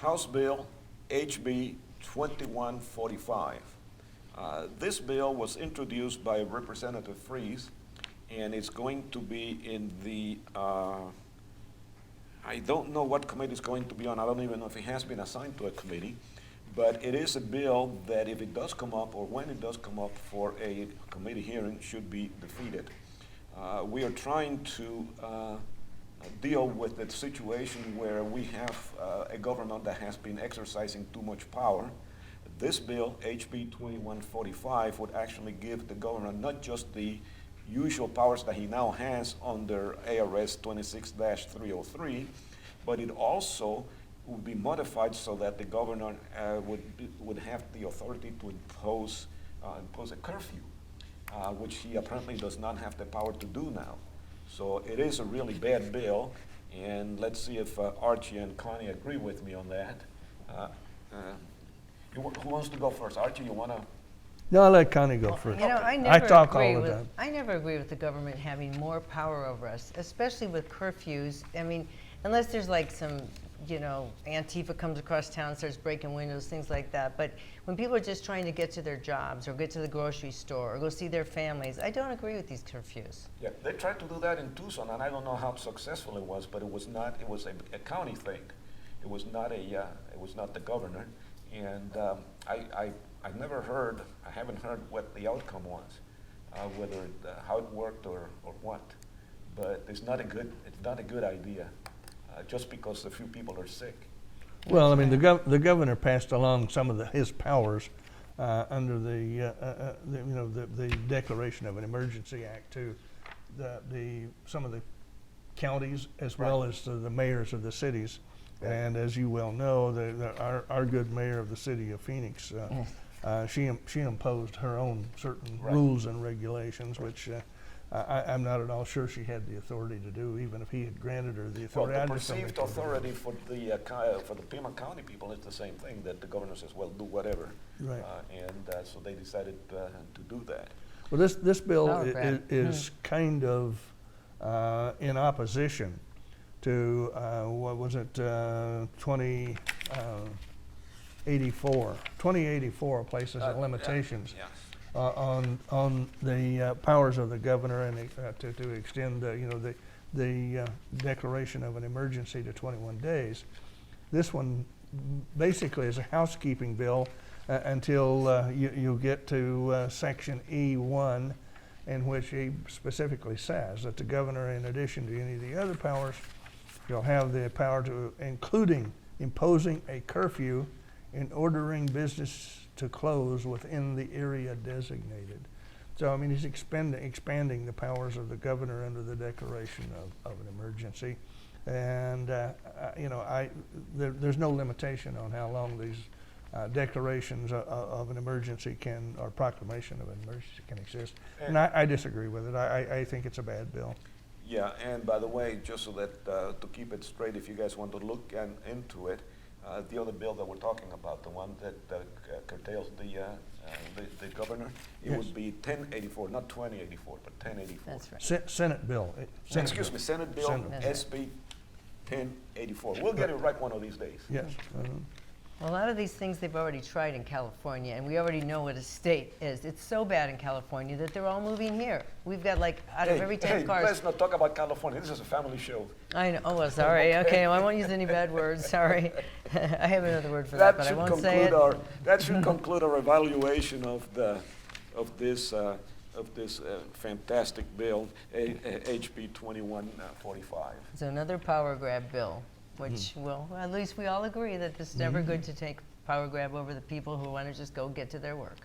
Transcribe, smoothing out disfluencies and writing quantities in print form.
House Bill HB 2145. This bill was introduced by Representative Freeze, and it's going to be in the, I don't know what committee it's going to be on. I don't even know if it has been assigned to a committee, but it is a bill that if it does come up, or when it does come up for a committee hearing, should be defeated. We are trying to deal with the situation where we have a government that has been exercising too much power. This bill, HB 2145, would actually give the governor not just the usual powers that he now has under ARS 26-303, but it also would be modified so that the governor would have the authority to impose a curfew, which he apparently does not have the power to do now. So it is a really bad bill, and let's see if Archie and Connie agree with me on that. Who wants to go first? Archie, you want to? No, I'll let Connie go first. You know, I talk all the time. I never agree with the government having more power over us, especially with curfews. I mean, unless there's like some, you know, Antifa comes across town, starts breaking windows, things like that. But when people are just trying to get to their jobs or get to the grocery store or go see their families, I don't agree with these curfews. Yeah, they tried to do that in Tucson, and I don't know how successful it was, but it was not. It was a county thing. It was not a. It was not the governor, and I never heard. I haven't heard what the outcome was, whether how it worked or what. But it's not a good. It's not a good idea, just because a few people are sick. Well, I mean, the governor passed along some of his powers under the Declaration of an Emergency Act to some of the counties as well as to the mayors of the cities. Right. And as you well know, our good mayor of the city of Phoenix, she imposed her own certain rules and regulations, which I'm not at all sure she had the authority to do, even if he had granted her the authority. Well, the perceived authority for the Pima County people is the same thing, that the governor says, well, do whatever. Right. So they decided to do that. Well, this bill is kind of in opposition to, what was it, 2084 places of limitations. Yeah. On the powers of the governor and to extend the declaration of an emergency to 21 days. This one basically is a housekeeping bill until you get to section E1, in which he specifically says that the governor, in addition to any of the other powers, will have the power to, including imposing a curfew and ordering business to close within the area designated. So, I mean, he's expanding the powers of the governor under the declaration of an emergency. And, there's no limitation on how long these declarations of an emergency or proclamation of an emergency can exist. And I disagree with it. I think it's a bad bill. Yeah, and by the way, just so that to keep it straight, if you guys want to look into it, the other bill that we're talking about, the one that curtails the governor, it would be 1084, not 2084, but 1084. That's right. Senate bill. Senate bill SB 1084. We'll get it right one of these days. Yes. A lot of these things they've already tried in California, and we already know what a state is. It's so bad in California that they're all moving here. We've got like out of every 10 cars. Let's not talk about California. This is a family show. I know. Oh, well, sorry. Okay, well, I won't use any bad words. Sorry. I have another word for that, but I won't say it. That should conclude our evaluation of this fantastic bill, HB 2145. It's another power grab bill, which at least we all agree that it's never good to take power grab over the people who want to just go get to their work.